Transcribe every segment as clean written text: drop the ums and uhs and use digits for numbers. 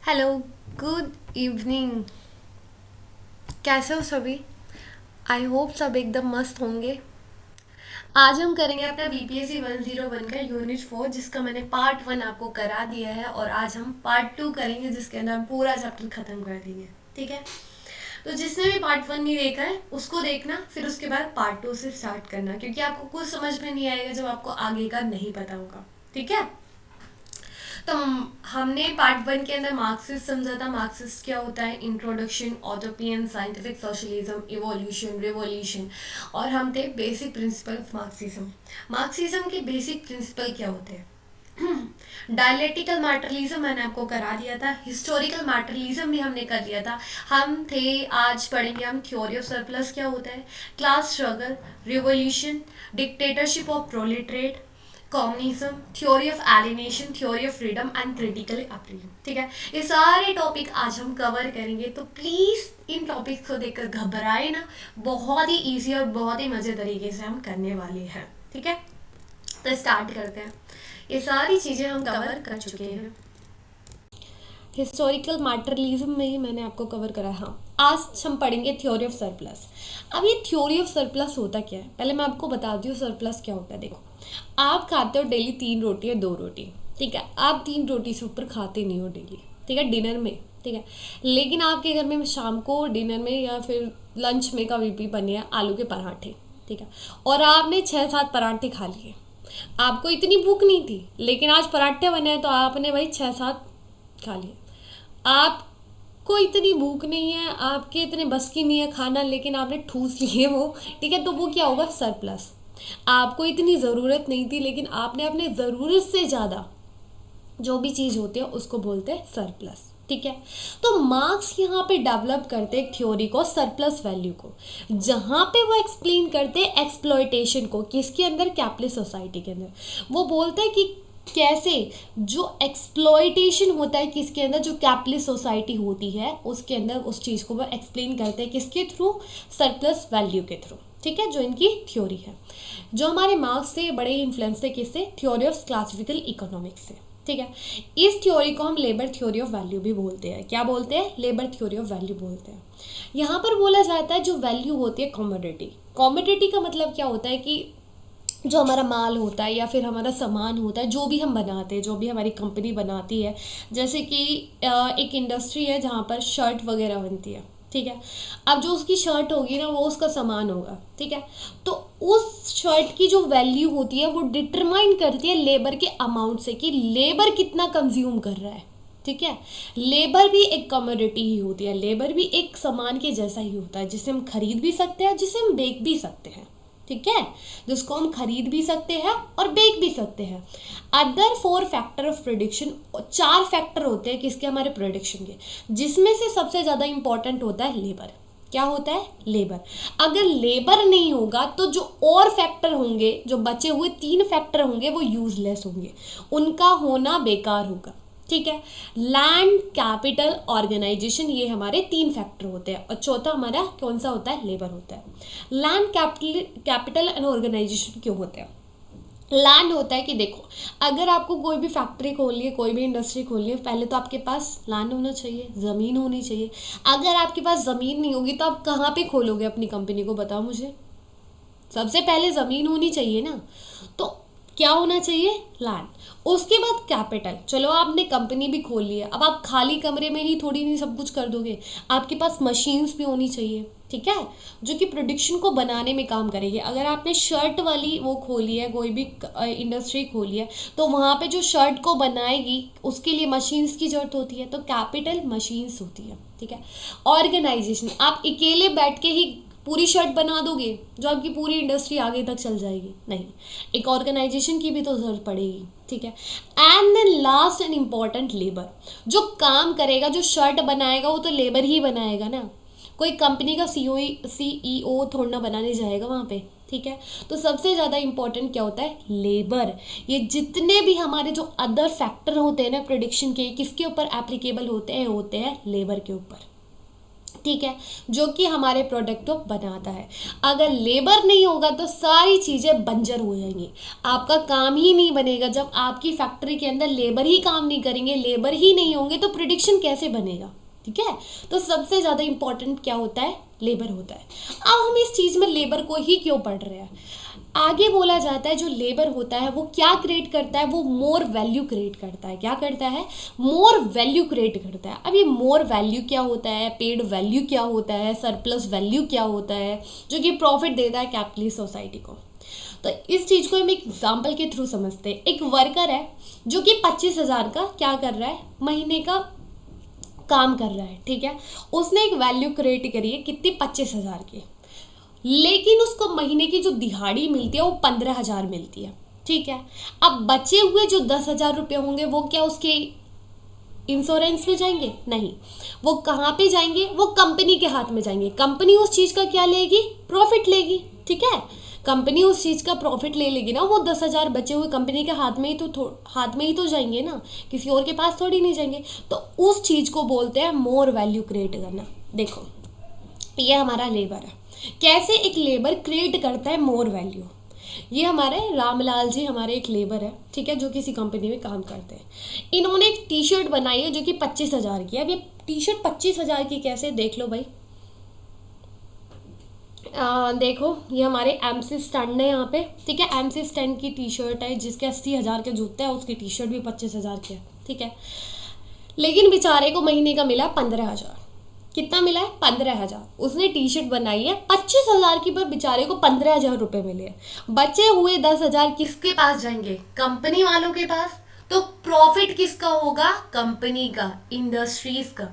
Hello, good evening. कैसे हो सभी? आई होप सब एकदम मस्त होंगे। आज हम करेंगे अपना बीपीएससी 101 का यूनिट 4, जिसका मैंने पार्ट 1 आपको करा दिया है, और आज हम पार्ट 2 करेंगे जिसके अंदर हम पूरा चैप्टर खत्म कर देंगे। ठीक है? तो जिसने भी पार्ट 1 नहीं देखा है उसको देखना, फिर उसके बाद पार्ट 2 से स्टार्ट करना, क्योंकि आपको कुछ समझ में नहीं आएगा जब आपको आगे का नहीं पता होगा। ठीक है? तो हमने पार्ट 1 के अंदर मार्क्सिस्ट समझा था। मार्क्सिस्ट क्या होता है? Introduction, utopian, scientific socialism, evolution, revolution. और हम थे basic principle of Marxism. Marxism के बेसिक प्रिंसिपल क्या होते हैं? डायलेक्टिकल मैटरलिज्म मैंने आपको करा दिया था। हिस्टोरिकल मैटरलिज्म भी हमने कर लिया था। हम थे, आज पढ़ेंगे हम थ्योरी ऑफ सरप्लस क्या होता है, class struggle, revolution, dictatorship of proletariat, communism, theory of alienation, theory of freedom and critical appeal. ठीक है? ये सारे टॉपिक आज हम कवर करेंगे, तो प्लीज़ इन टॉपिक्स को देखकर घबराए ना। बहुत ही इजी और बहुत ही मज़े तरीके से हम करने वाले हैं। ठीक है? तो स्टार्ट करते हैं। ये सारी चीज़ें हम कवर कर चुके हैं। हिस्टोरिकल मैटरलिज्म में ही मैंने आपको कवर करा है। हाँ, आज हम पढ़ेंगे थ्योरी ऑफ सरप्लस। अब ये थ्योरी ऑफ सरप्लस होता क्या है, पहले मैं आपको बताती हूँ सरप्लस क्या होता है। देखो, आप खाते हो डेली 3 रोटी या 2 रोटी। ठीक है? आप 3 रोटी से ऊपर खाते नहीं हो डेली। ठीक है? डिनर में। ठीक है? लेकिन आपके घर में शाम को डिनर में या फिर लंच में कभी भी बने हैं आलू के पराठे। ठीक है? और आपने 6-7 पराठे खा लिए। आपको इतनी भूख नहीं थी, लेकिन आज पराठे बने हैं तो आपने भाई 6-7 खा लिए। आपको इतनी भूख नहीं है, आपके इतने बस की नहीं है खाना, लेकिन आपने ठूस लिए वो। ठीक है? तो वो क्या होगा? सरप्लस। आपको इतनी ज़रूरत नहीं थी, लेकिन आपने अपने ज़रूरत से ज़्यादा जो भी चीज़ होती है उसको बोलते हैं सरप्लस। ठीक है? तो मार्क्स यहाँ पे डेवलप करते हैं थ्योरी को, सरप्लस वैल्यू को, जहाँ पे वो एक्सप्लेन करते हैं एक्सप्लॉयटेशन को। किसके अंदर? कैपिटलिस्ट सोसाइटी के अंदर। वो बोलते हैं कि कैसे जो एक्सप्लॉयटेशन होता है किसके अंदर, जो कैपिटलिस्ट सोसाइटी होती है उसके अंदर, उस चीज़ को वो एक्सप्लेन करते हैं किसके थ्रू? सरप्लस वैल्यू के थ्रू। ठीक है? जो इनकी थ्योरी है, जो हमारे मार्क्स से बड़े इन्फ्लुएंस थे किससे? थ्योरी ऑफ क्लासिकल इकोनॉमिक्स से। ठीक है? इस थ्योरी को हम लेबर थ्योरी ऑफ वैल्यू भी बोलते हैं। क्या बोलते हैं? लेबर थ्योरी ऑफ वैल्यू बोलते हैं। यहाँ पर बोला जाता है जो वैल्यू होती है कमोडिटी। कमोडिटी का मतलब क्या होता है कि जो हमारा माल होता है या फिर हमारा सामान होता है, जो भी हम बनाते हैं, जो भी हमारी कंपनी बनाती है, जैसे कि एक इंडस्ट्री है जहाँ पर शर्ट वगैरह बनती है। ठीक है? अब जो उसकी शर्ट होगी ना, वो उसका सामान होगा। ठीक है? तो उस शर्ट की जो वैल्यू होती है वो डिटरमाइन करती है लेबर के अमाउंट से, कि लेबर कितना कंज्यूम कर रहा है। ठीक है? लेबर भी एक कमोडिटी ही होती है, लेबर भी एक सामान के जैसा ही होता है, जिसे हम खरीद भी सकते हैं, जिसे हम बेच भी सकते हैं। ठीक है? जिसको हम खरीद भी सकते हैं और बेच भी सकते हैं। Other 4 factor of production, 4 factor होते हैं किसके? हमारे प्रोडक्शन के, जिसमें से सबसे ज़्यादा इंपॉर्टेंट होता है लेबर। क्या होता है? लेबर। अगर लेबर नहीं होगा तो जो और फैक्टर होंगे, जो बचे हुए 3 फैक्टर होंगे, वो यूजलेस होंगे, उनका होना बेकार होगा। ठीक है? लैंड, कैपिटल, ऑर्गेनाइजेशन, ये हमारे 3 फैक्टर होते हैं। और चौथा हमारा कौन सा होता है? लेबर होता है। लैंड, कैपिटल एंड ऑर्गेनाइजेशन क्यों होते हैं? लैंड होता है कि देखो, अगर आपको कोई भी फैक्ट्री खोलनी है, कोई भी इंडस्ट्री खोलनी है, पहले तो आपके पास लैंड होना चाहिए, ज़मीन होनी चाहिए। अगर आपके पास ज़मीन नहीं होगी तो आप कहाँ पे खोलोगे अपनी कंपनी को? बताओ मुझे। सबसे पहले ज़मीन होनी चाहिए ना। तो क्या होना चाहिए? लैंड। उसके बाद कैपिटल। चलो, आपने कंपनी भी खोल ली है, अब आप खाली कमरे में ही थोड़ी नहीं सब कुछ कर दोगे, आपके पास मशीन्स भी होनी चाहिए। ठीक है? जो कि प्रोडक्शन को बनाने में काम करेगी। अगर आपने शर्ट वाली वो खोली है, कोई भी इंडस्ट्री खोली है, तो वहाँ पे जो शर्ट को बनाएगी उसके लिए मशीन्स की ज़रूरत होती है, तो कैपिटल मशीन्स होती है। ठीक है? ऑर्गेनाइजेशन, आप अकेले बैठ के ही पूरी शर्ट बना दोगे जो आपकी पूरी इंडस्ट्री आगे तक चल जाएगी? नहीं, एक ऑर्गेनाइजेशन की भी तो जरूरत पड़ेगी। ठीक है? And then last and important, labour. जो काम करेगा, जो शर्ट बनाएगा, वो तो लेबर ही बनाएगा ना। कोई कंपनी का सीईओ थोड़ा ना बनाने जाएगा वहाँ पे। ठीक है? तो सबसे ज़्यादा इंपॉर्टेंट क्या होता है? लेबर। ये जितने भी हमारे जो अदर फैक्टर होते हैं ना प्रोडक्शन के, किसके ऊपर एप्लीकेबल होते हैं? लेबर के ऊपर। ठीक है, जो कि हमारे प्रोडक्ट को बनाता है। अगर लेबर नहीं होगा तो सारी चीज़ें बंजर हो जाएंगी, आपका काम ही नहीं बनेगा। जब आपकी फैक्ट्री के अंदर लेबर ही काम नहीं करेंगे, लेबर ही नहीं होंगे, तो प्रोडक्शन कैसे बनेगा? ठीक है, तो सबसे ज़्यादा इंपॉर्टेंट क्या होता है? लेबर होता है। अब हम इस चीज़ में लेबर को ही क्यों पढ़ रहे हैं? आगे बोला जाता है जो लेबर होता है वो क्या क्रिएट करता है? वो मोर वैल्यू क्रिएट करता है। क्या करता है? मोर वैल्यू क्रिएट करता है। अब ये मोर वैल्यू क्या होता है, पेड वैल्यू क्या होता है, सरप्लस वैल्यू क्या होता है, जो कि प्रॉफिट देता है कैपिटलिस्ट सोसाइटी को। तो इस चीज़ को हम एक एग्जाम्पल के थ्रू समझते हैं। एक वर्कर है जो कि 25,000 का क्या कर रहा है, महीने का काम कर रहा है। ठीक है, उसने एक वैल्यू क्रिएट करी है कितनी? 25,000 की, लेकिन उसको महीने की जो दिहाड़ी मिलती है वो 15,000 मिलती है। ठीक है, अब बचे हुए जो 10,000 रुपये होंगे वो क्या उसके इंश्योरेंस में जाएंगे? नहीं, वो कहाँ पे जाएंगे? वो कंपनी के हाथ में जाएंगे। कंपनी उस चीज़ का क्या लेगी? प्रॉफिट लेगी। ठीक है, कंपनी उस चीज़ का प्रॉफिट ले लेगी ना, वो 10,000 बचे हुए कंपनी के हाथ में ही तो जाएंगे ना, किसी और के पास थोड़ी नहीं जाएंगे। तो उस चीज़ को बोलते हैं मोर वैल्यू क्रिएट करना। देखो, ये हमारा लेबर है, कैसे एक लेबर क्रिएट करता है मोर वैल्यू। ये हमारे रामलाल जी हमारे एक लेबर है, ठीक है, जो किसी कंपनी में काम करते हैं। इन्होंने एक टी शर्ट बनाई है जो कि 25,000 की है। अब ये टी शर्ट 25,000 की कैसे, देख लो भाई। देखो, ये हमारे एमसी स्टैंड है यहाँ पे। ठीक है, एमसी स्टैंड की टी शर्ट है जिसके 80,000 के जूते हैं, उसकी टी शर्ट भी 25,000 की है। ठीक है, लेकिन बेचारे को महीने का मिला 15,000। कितना मिला है? 15,000। उसने टी शर्ट बनाई है 25,000 की, पर बेचारे को 15,000 रुपये मिले हैं। बचे हुए 10,000 किसके पास जाएंगे? कंपनी वालों के पास। तो प्रॉफिट किसका होगा? कंपनी का, इंडस्ट्रीज का।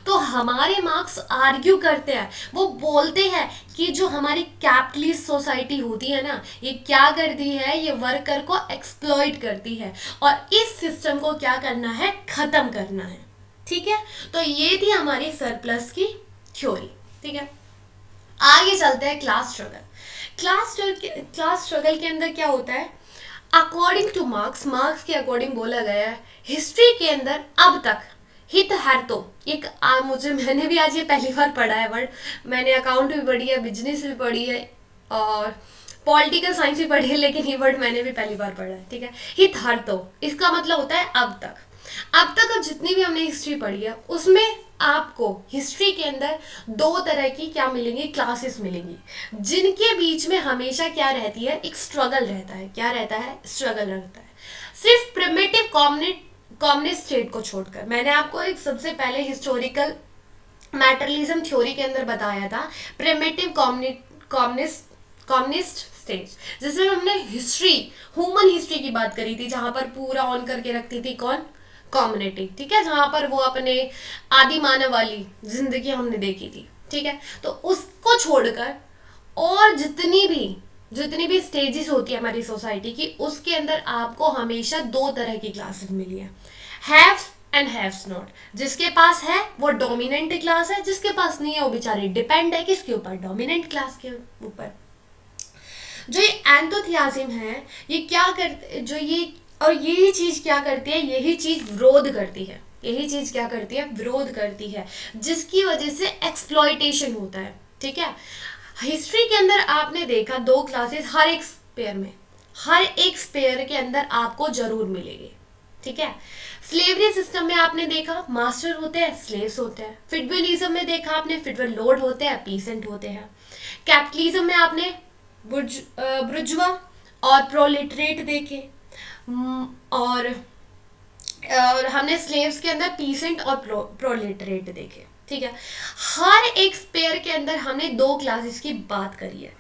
तो हमारे मार्क्स आर्ग्यू करते हैं, वो बोलते हैं कि जो हमारी कैपिटलिस्ट सोसाइटी होती है ना, ये क्या करती है? ये वर्कर को एक्सप्लॉइट करती है और इस सिस्टम को क्या करना है? खत्म करना है। ठीक है, तो ये थी हमारी सरप्लस की थ्योरी। ठीक है, आगे चलते हैं क्लास स्ट्रगल। क्लास स्ट्रगल के अंदर क्या होता है? अकॉर्डिंग टू मार्क्स के अकॉर्डिंग बोला गया है हिस्ट्री के अंदर अब तक हित है। तो एक मैंने भी आज ये पहली बार पढ़ा है वर्ड। मैंने अकाउंट भी पढ़ी है, बिजनेस भी पढ़ी है और पॉलिटिकल साइंस भी पढ़ी है, लेकिन ये वर्ड मैंने भी पहली बार पढ़ा है। ठीक है, हित हर तो इसका मतलब होता है अब तक। अब तक जितनी भी हमने हिस्ट्री पढ़ी है उसमें आपको हिस्ट्री के अंदर दो तरह की क्या मिलेंगी? क्लासेस मिलेंगी, जिनके बीच में हमेशा क्या रहती है? एक स्ट्रगल रहता है। क्या रहता है? स्ट्रगल रहता है। सिर्फ प्रिमिटिव कॉम्युनिस्ट स्टेट को छोड़कर। मैंने आपको एक सबसे पहले हिस्टोरिकल मैटरलिज्म थ्योरी के अंदर बताया था प्रिमिटिव कम्युनिस्ट स्टेट, जिसमें हमने हिस्ट्री, ह्यूमन हिस्ट्री की बात करी थी, जहां पर पूरा ऑन करके रखती थी कौन? कम्युनिटी। ठीक है, जहां पर वो अपने आदि मानव वाली जिंदगी हमने देखी थी। ठीक है, तो उसको छोड़कर और जितनी भी स्टेजेस होती है हमारी सोसाइटी की, उसके अंदर आपको हमेशा दो तरह की क्लासेस मिली है, हैव्स एंड हैव्स नॉट। जिसके पास है वो डोमिनेंट क्लास है, जिसके पास नहीं है वो बेचारे डिपेंड है किसके ऊपर? डोमिनेंट क्लास के ऊपर। जो ये एंथोथियाज्म है, ये क्या करते, जो ये और यही चीज क्या करती है? यही चीज विरोध करती है। यही चीज क्या करती है? विरोध करती है, जिसकी वजह से एक्सप्लॉइटेशन होता है। ठीक है, हिस्ट्री के अंदर आपने देखा दो क्लासेस हर एक स्पेयर के अंदर आपको जरूर मिलेगी। ठीक है, स्लेवरी सिस्टम में आपने देखा मास्टर होते हैं, स्लेव्स होते हैं। फिडवलिज्म में देखा आपने, फिडवल लॉर्ड होते हैं, पीसेंट होते हैं। कैपिटलिज्म में आपने बुर्जुआ और प्रोलेटरेट देखे, और हमने स्लेव्स के अंदर पीसेंट और प्रोलेटरेट देखे। ठीक है, हर एक स्पेयर के अंदर हमने दो क्लासेस की बात करी है,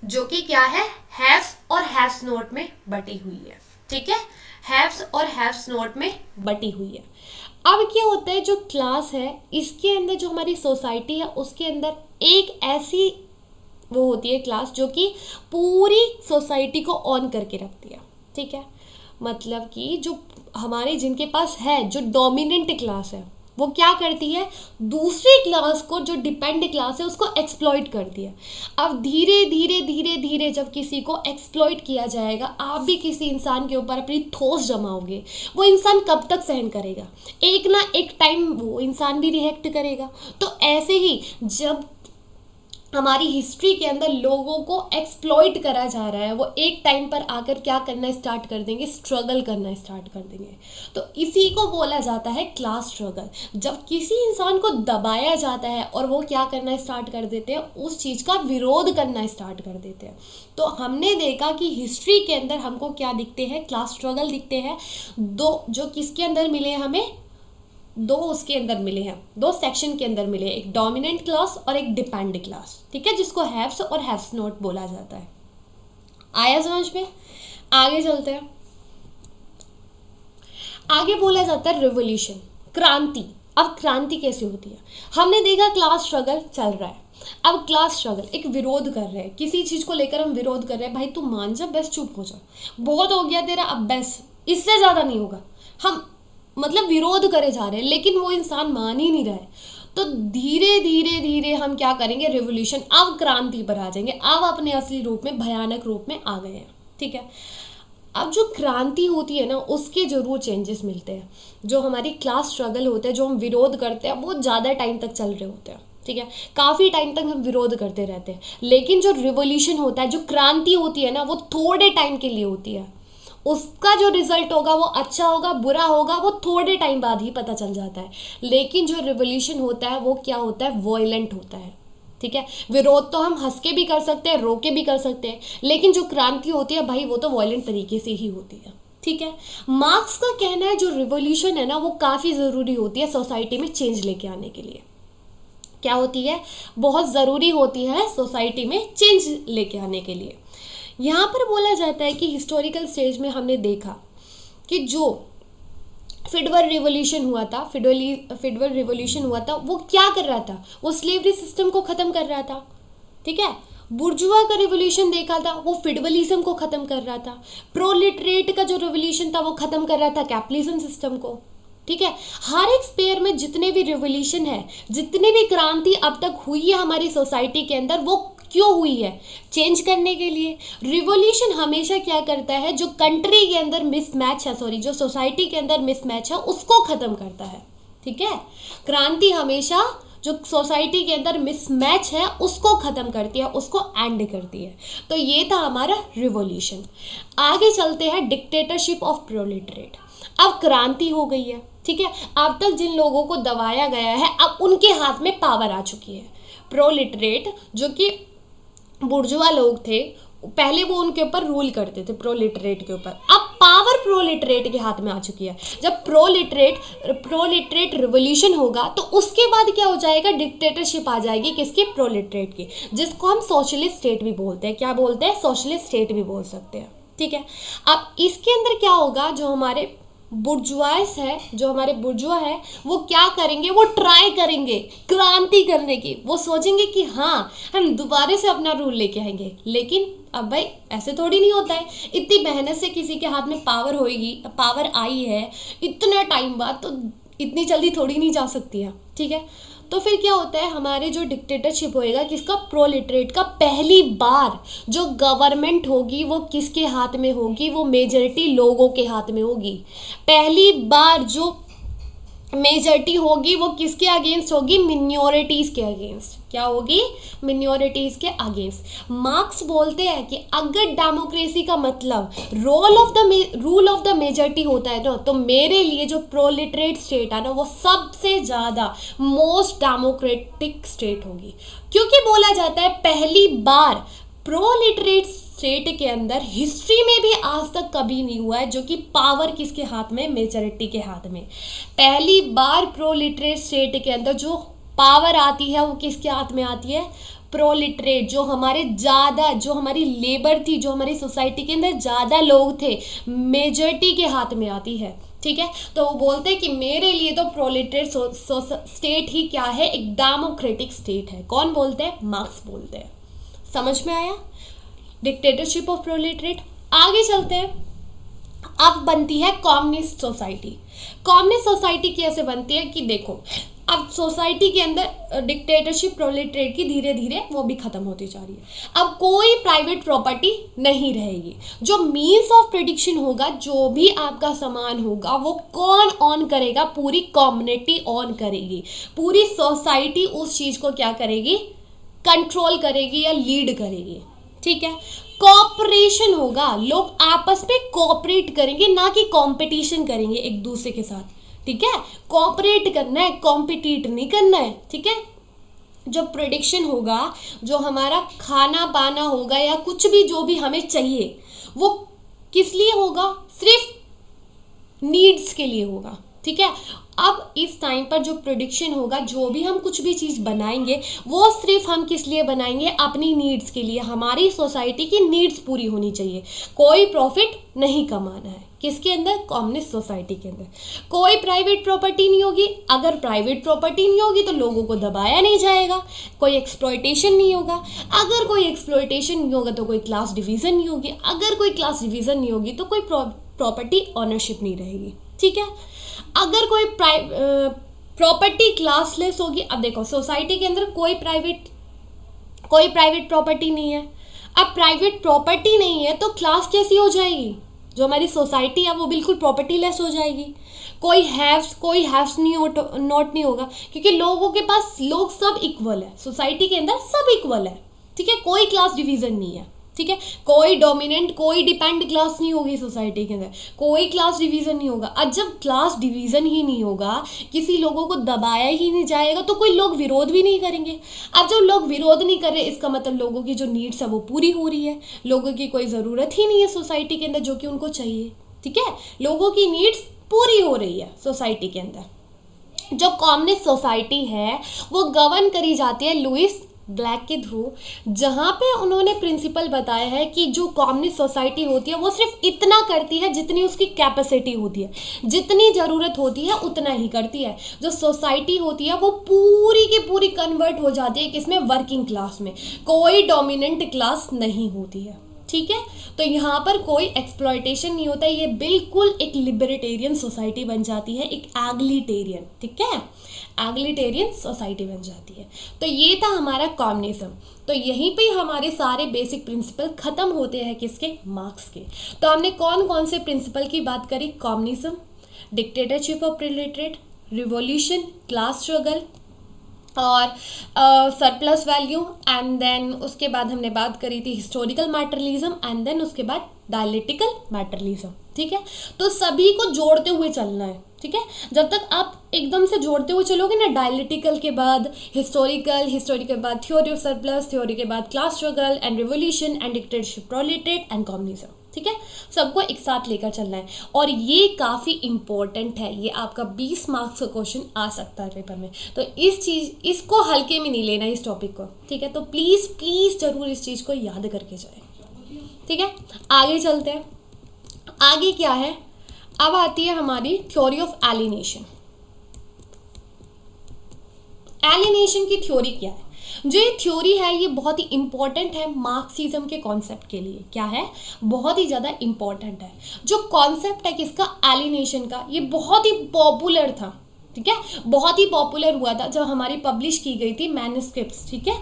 जो कि क्या है? हैव्स और हैव्स नॉट में बटी हुई है। ठीक है, हैव्स और हैव्स नॉट में बटी हुई है। अब क्या होता है, जो क्लास है इसके अंदर जो हमारी सोसाइटी है उसके अंदर एक ऐसी वो होती है क्लास जो कि पूरी सोसाइटी को ऑन करके रखती है। ठीक है, मतलब कि जो हमारे जिनके पास है, जो डोमिनेंट क्लास है, वो क्या करती है, दूसरी क्लास को, जो डिपेंड क्लास है, उसको एक्सप्लॉइट करती है। अब धीरे धीरे धीरे धीरे जब किसी को एक्सप्लॉइट किया जाएगा, आप भी किसी इंसान के ऊपर अपनी ठोस जमाओगे, वो इंसान कब तक सहन करेगा? एक ना एक टाइम वो इंसान भी रिएक्ट करेगा। तो ऐसे ही जब हमारी हिस्ट्री के अंदर लोगों को एक्सप्लॉइट करा जा रहा है, वो एक टाइम पर आकर क्या करना स्टार्ट कर देंगे, स्ट्रगल करना स्टार्ट कर देंगे। तो इसी को बोला जाता है क्लास स्ट्रगल। जब किसी इंसान को दबाया जाता है और वो क्या करना स्टार्ट कर देते हैं, उस चीज़ का विरोध करना स्टार्ट कर देते हैं। तो हमने देखा कि हिस्ट्री के अंदर हमको क्या दिखते हैं, क्लास स्ट्रगल दिखते हैं। दो जो किसके अंदर मिले हमें, दो उसके अंदर मिले हैं, दो सेक्शन के अंदर मिले, एक डोमिनेंट क्लास और एक डिपेंड क्लास, ठीक है, जिसको हैव्स और हैव्स नॉट बोला जाता है। आया समझ में? आगे चलते हैं। आगे बोला जाता है रिवॉल्यूशन, क्रांति। अब क्रांति कैसे होती है? हमने देखा क्लास स्ट्रगल चल रहा है। अब क्लास स्ट्रगल, एक विरोध कर रहे हैं, किसी चीज़ को लेकर हम विरोध कर रहे हैं, भाई तू मान जा, बस चुप हो जा, बहुत हो गया तेरा, अब बस, इससे ज़्यादा नहीं होगा। हम मतलब विरोध करे जा रहे हैं, लेकिन वो इंसान मान ही नहीं रहा है। तो धीरे धीरे धीरे हम क्या करेंगे, रिवॉल्यूशन, अब क्रांति पर आ जाएंगे, अब अपने असली रूप में, भयानक रूप में आ गए हैं, ठीक है। अब जो क्रांति होती है ना, उसके जरूर चेंजेस मिलते हैं। जो हमारी क्लास स्ट्रगल होते हैं, जो हम विरोध करते हैं, वो ज़्यादा टाइम तक चल रहे होते हैं, ठीक है, काफ़ी टाइम तक हम विरोध करते रहते हैं। लेकिन जो रिवॉल्यूशन होता है, जो क्रांति होती है ना, वो थोड़े टाइम के लिए होती है। उसका जो रिजल्ट होगा वो अच्छा होगा बुरा होगा, वो थोड़े टाइम बाद ही पता चल जाता है। लेकिन जो रिवॉल्यूशन होता है वो क्या होता है, वॉयलेंट होता है, ठीक है। विरोध तो हम हंस के भी कर सकते हैं, रो के भी कर सकते हैं, लेकिन जो क्रांति होती है भाई, वो तो वॉयलेंट तरीके से ही होती है, ठीक है। मार्क्स का कहना है जो रिवॉल्यूशन है ना, वो काफ़ी ज़रूरी होती है सोसाइटी में चेंज लेके आने के लिए। क्या होती है, बहुत ज़रूरी होती है सोसाइटी में चेंज लेके आने के लिए। यहाँ पर बोला जाता है कि हिस्टोरिकल स्टेज में हमने देखा कि जो फिडवर रिवॉल्यूशन हुआ था, फिडवर रिवॉल्यूशन हुआ था, वो क्या कर रहा था, वो स्लेवरी सिस्टम को ख़त्म कर रहा था, ठीक है। बुर्जुआ का रिवॉल्यूशन देखा था, वो फिडवलिज्म को ख़त्म कर रहा था। प्रोलिटरेट का जो रिवॉल्यूशन था, वो ख़त्म कर रहा था कैपिटलिज्म सिस्टम को, ठीक है। हर एक स्पेयर में जितने भी रिवॉल्यूशन है, जितनी भी क्रांति अब तक हुई है हमारी सोसाइटी के अंदर, वो क्यों हुई है, चेंज करने के लिए। रिवॉल्यूशन हमेशा क्या करता है, जो कंट्री के अंदर मिसमैच है, सॉरी, जो सोसाइटी के अंदर मिसमैच है, उसको ख़त्म करता है, ठीक है। क्रांति हमेशा जो सोसाइटी के अंदर मिसमैच है उसको ख़त्म करती है, उसको एंड करती है। तो ये था हमारा रिवॉल्यूशन। आगे चलते हैं, डिक्टेटरशिप ऑफ प्रोलेटरेट। अब क्रांति हो गई है, ठीक है। अब तक जिन लोगों को दबाया गया है, अब उनके हाथ में पावर आ चुकी है। प्रोलेटरेट जो कि बुर्जुआ लोग थे, पहले वो उनके ऊपर रूल करते थे, प्रोलिटरेट के ऊपर। अब पावर प्रोलिटरेट के हाथ में आ चुकी है। जब प्रोलिटरेट रिवॉल्यूशन होगा तो उसके बाद क्या हो जाएगा, डिक्टेटरशिप आ जाएगी, किसकी, प्रोलिटरेट की, जिसको हम सोशलिस्ट स्टेट भी बोलते हैं। क्या बोलते हैं, सोशलिस्ट स्टेट भी बोल सकते हैं, ठीक है। अब इसके अंदर क्या होगा, जो हमारे बुर्जुआस है, जो हमारे बुर्जुआ है, वो क्या करेंगे, वो ट्राई करेंगे क्रांति करने की। वो सोचेंगे कि हाँ, हम दोबारा से अपना रूल लेके आएंगे। लेकिन अब भाई ऐसे थोड़ी नहीं होता है, इतनी मेहनत से किसी के हाथ में पावर आई है इतना टाइम बाद, तो इतनी जल्दी थोड़ी नहीं जा सकती है, ठीक है। तो फिर क्या होता है, हमारे जो डिक्टेटरशिप होएगा किसका, प्रोलिटरेट का। पहली बार जो गवर्नमेंट होगी वो किसके हाथ में होगी, वो मेजॉरिटी लोगों के हाथ में होगी। पहली बार जो मेजॉरिटी होगी वो किसके अगेंस्ट होगी, मिनॉरिटीज़ के अगेंस्ट। क्या होगी, मिनॉरिटीज़ के अगेंस्ट। मार्क्स बोलते हैं कि अगर डेमोक्रेसी का मतलब रूल ऑफ द मेजॉरिटी होता है ना, तो मेरे लिए जो प्रोलिटरेट स्टेट है ना, वो सबसे ज़्यादा मोस्ट डेमोक्रेटिक स्टेट होगी। क्योंकि बोला जाता है पहली बार प्रोलिटरेट स्टेट के अंदर हिस्ट्री में भी आज तक कभी नहीं हुआ है जो कि पावर किसके हाथ में, मेजॉरिटी के हाथ में। पहली बार प्रोलिटरेट स्टेट के अंदर जो पावर आती है वो किसके हाथ में आती है, प्रोलिटरेट। जो हमारी लेबर थी, जो हमारी सोसाइटी के अंदर ज़्यादा लोग थे, मेजॉरिटी के हाथ में आती है, ठीक है। तो वो बोलते हैं कि मेरे लिए तो प्रोलिटरेट स्टेट ही क्या है, एक डेमोक्रेटिक स्टेट है। कौन बोलते हैं, मार्क्स बोलते हैं। समझ में आया, डिक्टेटरशिप ऑफ प्रोलिटरेट। आगे चलते हैं। अब बनती है कम्युनिस्ट सोसाइटी। कम्युनिस्ट सोसाइटी कैसे बनती है कि देखो, अब सोसाइटी के अंदर डिक्टेटरशिप प्रोलेटरेट की धीरे धीरे वो भी खत्म होती जा रही है। अब कोई प्राइवेट प्रॉपर्टी नहीं रहेगी। जो मीन्स ऑफ प्रोडक्शन होगा, जो भी आपका सामान होगा, वो कौन ऑन करेगा? पूरी कम्युनिटी ऑन करेगी। पूरी सोसाइटी उस चीज को क्या करेगी? कंट्रोल करेगी या लीड करेगी। ठीक है। कोऑपरेशन होगा, लोग आपस में कोऑपरेट करेंगे, ना कि कंपटीशन करेंगे एक दूसरे के साथ। ठीक है। कोऑपरेट करना है, कॉम्पिटिट नहीं करना है। ठीक है। जो प्रोडक्शन होगा, जो हमारा खाना पाना होगा या कुछ भी जो भी हमें चाहिए, वो किस लिए होगा? सिर्फ नीड्स के लिए होगा। ठीक है। अब इस टाइम पर जो प्रोडक्शन होगा, जो भी हम कुछ भी चीज़ बनाएंगे, वो सिर्फ हम किस लिए बनाएंगे? अपनी नीड्स के लिए। हमारी सोसाइटी की नीड्स पूरी होनी चाहिए। कोई प्रॉफिट नहीं कमाना है। किसके अंदर? कम्युनिस्ट सोसाइटी के अंदर। कोई प्राइवेट प्रॉपर्टी नहीं होगी। अगर प्राइवेट प्रॉपर्टी नहीं होगी तो लोगों को दबाया नहीं जाएगा, कोई एक्सप्लॉयटेशन नहीं होगा। अगर कोई एक्सप्लॉयटेशन नहीं होगा तो कोई क्लास डिवीज़न नहीं होगी। अगर कोई क्लास डिवीज़न नहीं होगी तो कोई प्रॉपर्टी ऑनरशिप नहीं रहेगी। ठीक है। अगर कोई प्रॉपर्टी क्लासलेस होगी। अब देखो, सोसाइटी के अंदर कोई प्राइवेट प्रॉपर्टी नहीं है। अब प्राइवेट प्रॉपर्टी नहीं है तो क्लास कैसी हो जाएगी? जो हमारी सोसाइटी है वो बिल्कुल प्रॉपर्टी लेस हो जाएगी। कोई हैव्स नॉट नहीं होगा, क्योंकि लोगों के पास लोग सब इक्वल है। सोसाइटी के अंदर सब इक्वल है। ठीक है। कोई क्लास डिवीज़न नहीं है। ठीक है। कोई डोमिनेंट, कोई डिपेंड क्लास नहीं होगी सोसाइटी के अंदर। कोई क्लास डिवीज़न नहीं होगा। अब जब क्लास डिवीज़न ही नहीं होगा, किसी लोगों को दबाया ही नहीं जाएगा, तो कोई लोग विरोध भी नहीं करेंगे। अब जब लोग विरोध नहीं कर रहे, इसका मतलब लोगों की जो नीड्स है वो पूरी हो रही है। लोगों की कोई ज़रूरत ही नहीं है सोसाइटी के अंदर जो कि उनको चाहिए। ठीक है। लोगों की नीड्स पूरी हो रही है सोसाइटी के अंदर। जो कम्युनिस्ट सोसाइटी है वो गवर्न करी जाती है लुइस ब्लैक के थ्रू, जहाँ पे उन्होंने प्रिंसिपल बताया है कि जो कम्युनिस्ट सोसाइटी होती है वो सिर्फ इतना करती है जितनी उसकी कैपेसिटी होती है, जितनी ज़रूरत होती है उतना ही करती है। जो सोसाइटी होती है वो पूरी की पूरी कन्वर्ट हो जाती है किसमें? वर्किंग क्लास में। कोई डोमिनेंट क्लास नहीं होती है। ठीक है। तो यहाँ पर कोई एक्सप्लॉयटेशन नहीं होता है। ये बिल्कुल एक लिबर्टेरियन सोसाइटी बन जाती है, एक एग्लिटेरियन। ठीक है। एग्लिटेरियन सोसाइटी बन जाती है। तो ये था हमारा कम्युनिज्म। तो यहीं पे हमारे सारे बेसिक प्रिंसिपल खत्म होते हैं किसके? मार्क्स के। तो हमने कौन कौन से प्रिंसिपल की बात करी? Communism, dictatorship of proletariat, revolution, class struggle और सरप्लस वैल्यू, एंड देन उसके बाद हमने बात करी थी हिस्टोरिकल मैटरलिज्म, एंड देन उसके बाद डायलेक्टिकल मैटरलिज्म। ठीक है। तो सभी को जोड़ते हुए चलना है। ठीक है। जब तक आप एकदम से जोड़ते हुए चलोगे ना, डायलेक्टिकल के बाद हिस्टोरिकल के बाद थ्योरी ऑफ सरप्लस, थ्योरी के बाद class struggle and revolution and dictatorship proletariat and communism. ठीक है। सबको एक साथ लेकर चलना है और ये काफ़ी इंपॉर्टेंट है। ये आपका 20 मार्क्स का क्वेश्चन आ सकता है पेपर में। तो इसको हल्के में नहीं लेना, इस टॉपिक को। ठीक है। तो प्लीज़ ज़रूर इस चीज़ को याद करके जाए। ठीक है। आगे चलते हैं। आगे क्या है? अब आती है हमारी थ्योरी ऑफ एलिनेशन। एलिनेशन की थ्योरी क्या है? जो ये थ्योरी है ये बहुत ही इंपॉर्टेंट है मार्क्सिज्म के कॉन्सेप्ट के लिए। क्या है? बहुत ही ज़्यादा इंपॉर्टेंट है। जो कॉन्सेप्ट है किसका? एलिनेशन का। ये बहुत ही पॉपुलर था। ठीक है। बहुत ही पॉपुलर हुआ था जब हमारी पब्लिश की गई थी मैन्युस्क्रिप्ट्स। ठीक है।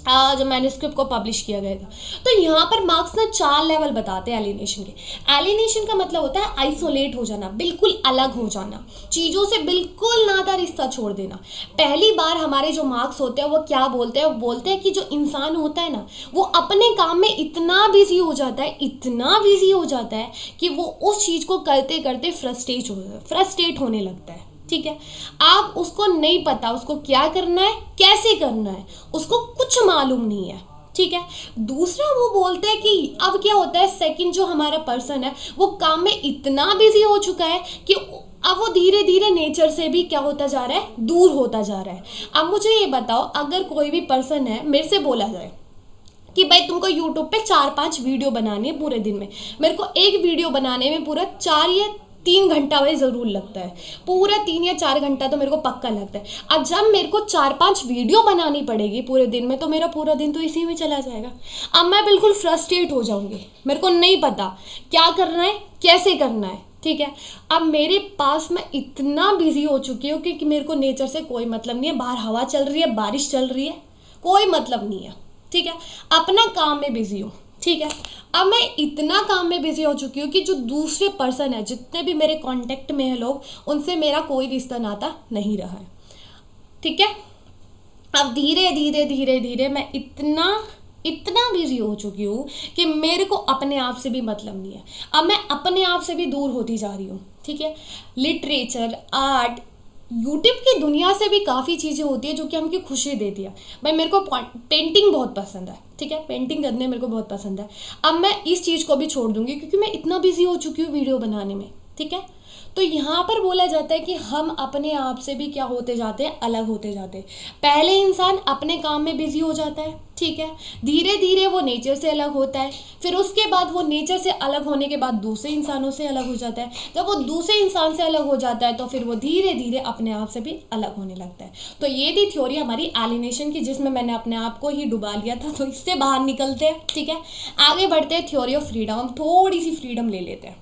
जो मैन्युस्क्रिप्ट को पब्लिश किया गया था। तो यहाँ पर मार्क्स ना 4 लेवल बताते हैं एलिनेशन के। एलिनेशन का मतलब होता है आइसोलेट हो जाना, बिल्कुल अलग हो जाना, चीज़ों से बिल्कुल नाता रिश्ता छोड़ देना। पहली बार हमारे जो मार्क्स होते हैं वो क्या बोलते हैं? वो बोलते हैं कि जो इंसान होता है ना, वो अपने काम में इतना बिजी हो जाता है कि वो उस चीज़ को करते करते फ्रस्ट्रेट होने लगता है। ठीक है। आप उसको नहीं पता उसको क्या करना है, कैसे करना है, उसको कुछ मालूम नहीं है। ठीक है। दूसरा वो बोलते हैं कि अब क्या होता है, सेकंड जो हमारा पर्सन है वो काम में इतना बिजी हो चुका है कि अब वो धीरे धीरे नेचर से भी क्या होता जा रहा है? दूर होता जा रहा है। अब मुझे ये बताओ, अगर कोई भी पर्सन है, मेरे से बोला जाए कि भाई तुमको यूट्यूब पे 4-5 वीडियो बनानी है पूरे दिन में, मेरे को एक वीडियो बनाने में पूरा 4 या 3 घंटा भाई ज़रूर लगता है, पूरा 3 या 4 घंटा तो मेरे को पक्का लगता है। अब जब मेरे को 4-5 वीडियो बनानी पड़ेगी पूरे दिन में, तो मेरा पूरा दिन तो इसी में चला जाएगा। अब मैं बिल्कुल फ्रस्ट्रेट हो जाऊंगी, मेरे को नहीं पता क्या करना है, कैसे करना है, ठीक है। अब मेरे पास मैं इतना बिजी हो चुकी हूँ कि मेरे को नेचर से कोई मतलब नहीं है, बाहर हवा चल रही है, बारिश चल रही है, कोई मतलब नहीं है, ठीक है। अपना काम में बिजी हूँ, ठीक है। अब मैं इतना काम में बिजी हो चुकी हूँ कि जो दूसरे पर्सन है, जितने भी मेरे कांटेक्ट में है लोग, उनसे मेरा कोई रिश्ता नाता नहीं रहा है, ठीक है। अब धीरे धीरे धीरे धीरे मैं इतना इतना बिजी हो चुकी हूँ कि मेरे को अपने आप से भी मतलब नहीं है। अब मैं अपने आप से भी दूर होती जा रही हूँ, ठीक है। लिटरेचर, आर्ट, यूट्यूब की दुनिया से भी काफ़ी चीज़ें होती है जो कि हमको खुशी देती है। भाई मेरे को पेंटिंग बहुत पसंद है, ठीक है, पेंटिंग करने मेरे को बहुत पसंद है। अब मैं इस चीज़ को भी छोड़ दूंगी क्योंकि मैं इतना बिजी हो चुकी हूँ वीडियो बनाने में, ठीक है। तो यहाँ पर बोला जाता है कि हम अपने आप से भी क्या होते जाते हैं, अलग होते जाते हैं। पहले इंसान अपने काम में बिजी हो जाता है, ठीक है, धीरे धीरे वो नेचर से अलग होता है, फिर उसके बाद वो नेचर से अलग होने के बाद दूसरे इंसानों से अलग हो जाता है। जब वो दूसरे इंसान से अलग हो जाता है तो फिर वो धीरे धीरे अपने आप से भी अलग होने लगता है। तो ये थी थ्योरी हमारी एलिनेशन की, जिसमें मैंने अपने आप को ही डुबा लिया था। तो इससे बाहर निकलते हैं, ठीक है, आगे बढ़ते हैं थ्योरी ऑफ फ्रीडम। हम थोड़ी सी फ्रीडम ले लेते हैं।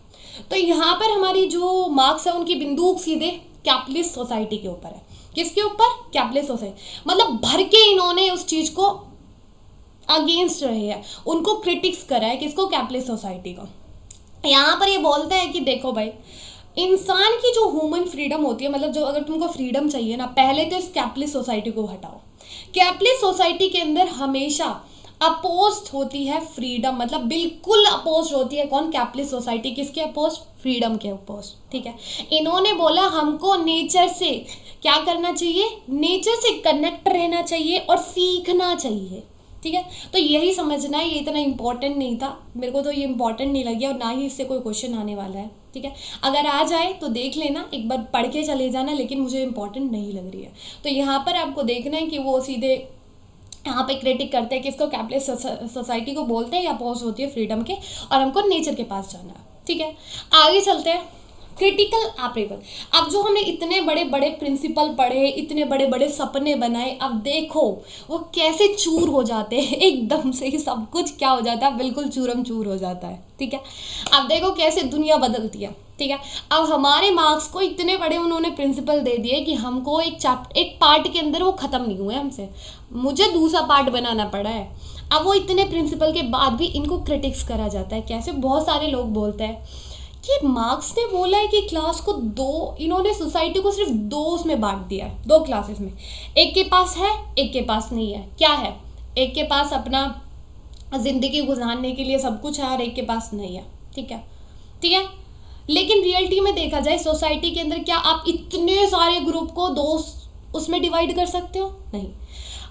तो यहाँ पर हमारी जो मार्क्स है उनकी बिंदुक सीधे कैपिटलिस्ट सोसाइटी के ऊपर है। किसके ऊपर? Capitalist society. मतलब भर के इन्होंने उस चीज को अगेंस्ट रहे हैं, उनको क्रिटिक्स करा है। किसको? कैपिटलिस्ट सोसाइटी को। यहाँ पर ये बोलते हैं कि देखो भाई, इंसान की जो ह्यूमन फ्रीडम होती है, मतलब जो अगर तुमको फ्रीडम चाहिए ना, पहले तो इस कैपिटलिस्ट सोसाइटी को हटाओ। कैपिटलिस्ट सोसाइटी के अंदर हमेशा अपोज्ड होती है फ्रीडम, मतलब बिल्कुल अपोज्ड होती है। कौन? Capitalist society. किसके अपोज्ड? फ्रीडम के अपोज्ड, ठीक है। इन्होंने बोला हमको नेचर से क्या करना चाहिए, नेचर से कनेक्ट रहना चाहिए और सीखना चाहिए, ठीक है। तो यही समझना है, ये इतना इंपॉर्टेंट नहीं था, मेरे को तो ये इंपॉर्टेंट नहीं लगी और ना ही इससे कोई क्वेश्चन आने वाला है, ठीक है। अगर आ जाए तो देख लेना, एक बार पढ़ के चले जाना, लेकिन मुझे इंपॉर्टेंट नहीं लग रही है। तो यहाँ पर आपको देखना है कि वो सीधे यहाँ पे क्रिटिक करते हैं कि इसको कैपिटलिस्ट सोसाइटी को बोलते हैं या अपोज होती है फ्रीडम के, और हमको नेचर के पास जाना है, ठीक है। आगे चलते हैं। क्रिटिकल अप्रेवल। अब जो हमने इतने बड़े बड़े प्रिंसिपल पढ़े, इतने बड़े बड़े सपने बनाए, अब देखो वो कैसे चूर हो जाते हैं, एकदम से ही सब कुछ क्या हो जाता है, बिल्कुल चूरम चूर हो जाता है, ठीक है। अब देखो कैसे दुनिया बदलती है, ठीक है। अब हमारे मार्क्स को इतने बड़े उन्होंने प्रिंसिपल दे दिए कि हमको एक पार्ट के अंदर वो ख़त्म नहीं हुए हमसे, मुझे दूसरा पार्ट बनाना पड़ा है। अब वो इतने प्रिंसिपल के बाद भी इनको क्रिटिक्स करा जाता है। कैसे? बहुत सारे लोग बोलते हैं कि मार्क्स ने बोला है कि क्लास को दो, इन्होंने सोसाइटी को सिर्फ दो उसमें बांट दिया है, दो क्लासेस में। एक के पास है, एक के पास नहीं है। क्या है? एक के पास अपना ज़िंदगी गुजारने के लिए सब कुछ है और एक के पास नहीं है, ठीक है, ठीक है। लेकिन रियलिटी में देखा जाए सोसाइटी के अंदर, क्या आप इतने सारे ग्रुप को दो उसमें डिवाइड कर सकते हो? नहीं।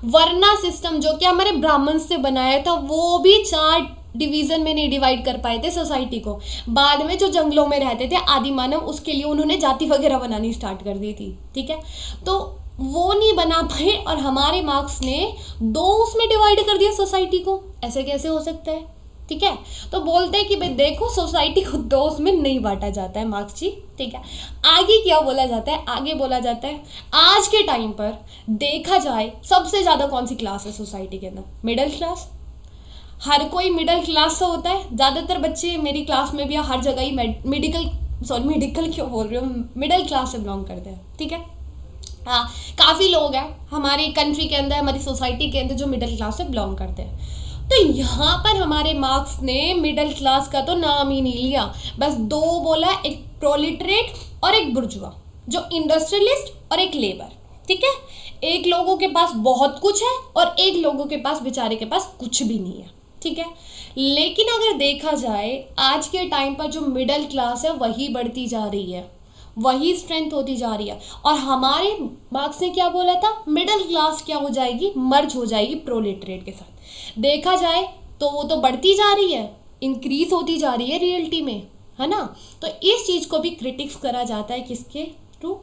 वर्ना सिस्टम जो कि हमारे ब्राह्मण से बनाया था, वो भी 4 डिवीजन में नहीं डिवाइड कर पाए थे सोसाइटी को। बाद में जो जंगलों में रहते थे आदि मानव, उसके लिए उन्होंने जाति वगैरह बनानी स्टार्ट कर दी थी, ठीक है। तो वो नहीं बना पाए और हमारे मार्क्स ने 2 उसमें डिवाइड कर दिया सोसाइटी को। ऐसे कैसे हो सकता है, ठीक है। तो बोलते हैं कि भाई देखो सोसाइटी को 2 उसमें नहीं बांटा जाता है मार्क्स जी, ठीक है। आगे क्या बोला जाता है? आगे बोला जाता है आज के टाइम पर देखा जाए सबसे ज़्यादा कौन सी क्लास है सोसाइटी के अंदर? Middle class. हर कोई मिडिल क्लास से होता है। ज़्यादातर बच्चे मेरी क्लास में भी हर जगह ही मेडिकल क्यों बोल रही हूँ, मिडिल क्लास से बिलोंग करते हैं, ठीक है। हाँ, काफ़ी लोग हैं हमारी कंट्री के अंदर, हमारी सोसाइटी के अंदर जो मिडिल क्लास से बिलोंग करते हैं। तो यहाँ पर हमारे मार्क्स ने मिडिल क्लास का तो नाम ही नहीं लिया, बस 2 बोला, एक प्रोलिटरेट और एक बुर्जुआ, जो इंडस्ट्रियलिस्ट और एक लेबर, ठीक है। एक लोगों के पास बहुत कुछ है और एक लोगों के पास, बेचारे के पास कुछ भी नहीं है, ठीक है। लेकिन अगर देखा जाए आज के टाइम पर जो मिडिल क्लास है वही बढ़ती जा रही है, वही स्ट्रेंथ होती जा रही है। और हमारे मार्क्स ने क्या बोला था? मिडिल क्लास क्या हो जाएगी? मर्ज हो जाएगी प्रोलेटरेट के साथ। देखा जाए तो वो तो बढ़ती जा रही है, इंक्रीज होती जा रही है रियलिटी में, है ना। तो इस चीज़ को भी क्रिटिक्स करा जाता है, किसके थ्रू?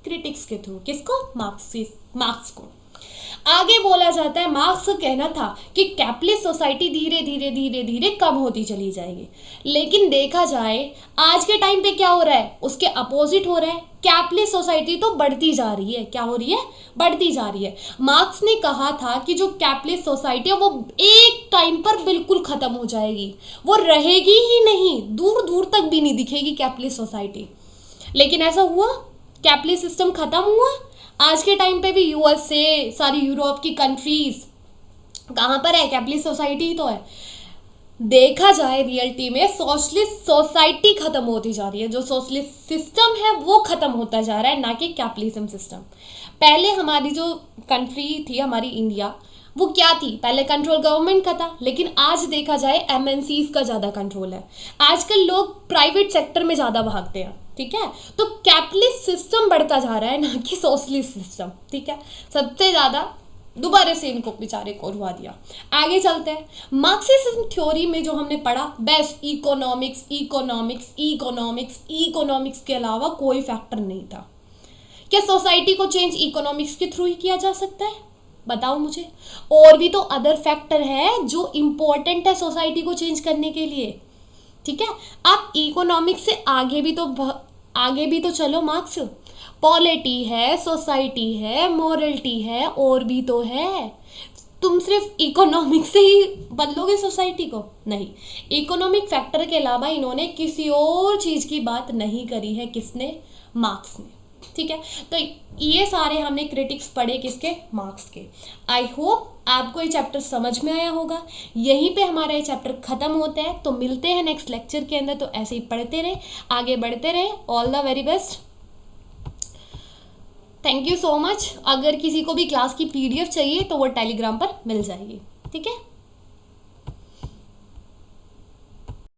क्रिटिक्स के थ्रू। किसको? मार्क्स को। आगे बोला जाता है, मार्क्स का कहना था कि कैपिटलिस्ट सोसाइटी धीरे धीरे धीरे धीरे कम होती चली जाएगी, लेकिन देखा जाए आज के टाइम पे क्या हो रहा है, उसके अपोजिट हो रहा है। कैपिटलिस्ट सोसाइटी तो बढ़ती जा रही है। क्या हो रही है? बढ़ती जा रही है। मार्क्स ने कहा था कि जो कैपिटलिस्ट सोसाइटी है वो एक टाइम पर बिल्कुल खत्म हो जाएगी, वो रहेगी ही नहीं, दूर दूर तक भी नहीं दिखेगी कैपिटलिस्ट सोसाइटी। लेकिन ऐसा हुआ? कैपिटलिस्ट सिस्टम खत्म हुआ? आज के टाइम पे भी यूएसए, सारी यूरोप की कंट्रीज कहाँ पर है? कैपिटलिस्ट सोसाइटी ही तो है। देखा जाए रियलिटी में सोशलिस्ट सोसाइटी खत्म होती जा रही है, जो सोशलिस्ट सिस्टम है वो खत्म होता जा रहा है, ना कि कैपिटलिज्म सिस्टम। पहले हमारी जो कंट्री थी, हमारी इंडिया, वो क्या थी? पहले कंट्रोल गवर्नमेंट का था, लेकिन आज देखा जाए एमएनसीज का ज़्यादा कंट्रोल है। आजकल लोग प्राइवेट सेक्टर में ज़्यादा भागते हैं, ठीक है। तो कैपिटलिस्ट सिस्टम बढ़ता जा रहा है, ना कि सोशलिस्ट सिस्टम, ठीक है। सबसे ज़्यादा दोबारा से इनको बेचारे को रुआ दिया। आगे चलते हैं। मार्क्सिज्म थ्योरी में जो हमने पढ़ा, best economics economics economics economics के अलावा कोई फैक्टर नहीं था। क्या सोसाइटी को चेंज इकोनॉमिक्स के थ्रू ही किया जा सकता है? बताओ मुझे। और भी तो अदर फैक्टर है जो इम्पोर्टेंट है सोसाइटी को चेंज करने के लिए, ठीक है। आप इकोनॉमिक्स से आगे भी तो चलो। मार्क्स पॉलिटी है, सोसाइटी है, मोरलिटी है, और भी तो है। तुम सिर्फ इकोनॉमिक्स से ही बदलोगे सोसाइटी को? नहीं। इकोनॉमिक फैक्टर के अलावा इन्होंने किसी और चीज़ की बात नहीं करी है। किसने? मार्क्स ने, ठीक है। तो ये सारे हमने क्रिटिक्स पढ़े किसके? मार्क्स के। आई होप आपको ये चैप्टर समझ में आया होगा। यहीं पे हमारा ये चैप्टर ख़त्म होता है। तो मिलते हैं नेक्स्ट लेक्चर के अंदर। तो ऐसे ही पढ़ते रहे, आगे बढ़ते रहे। All the very best. Thank you so much. अगर किसी को भी क्लास की पीडीएफ चाहिए तो वो टेलीग्राम पर मिल जाएगी, ठीक है।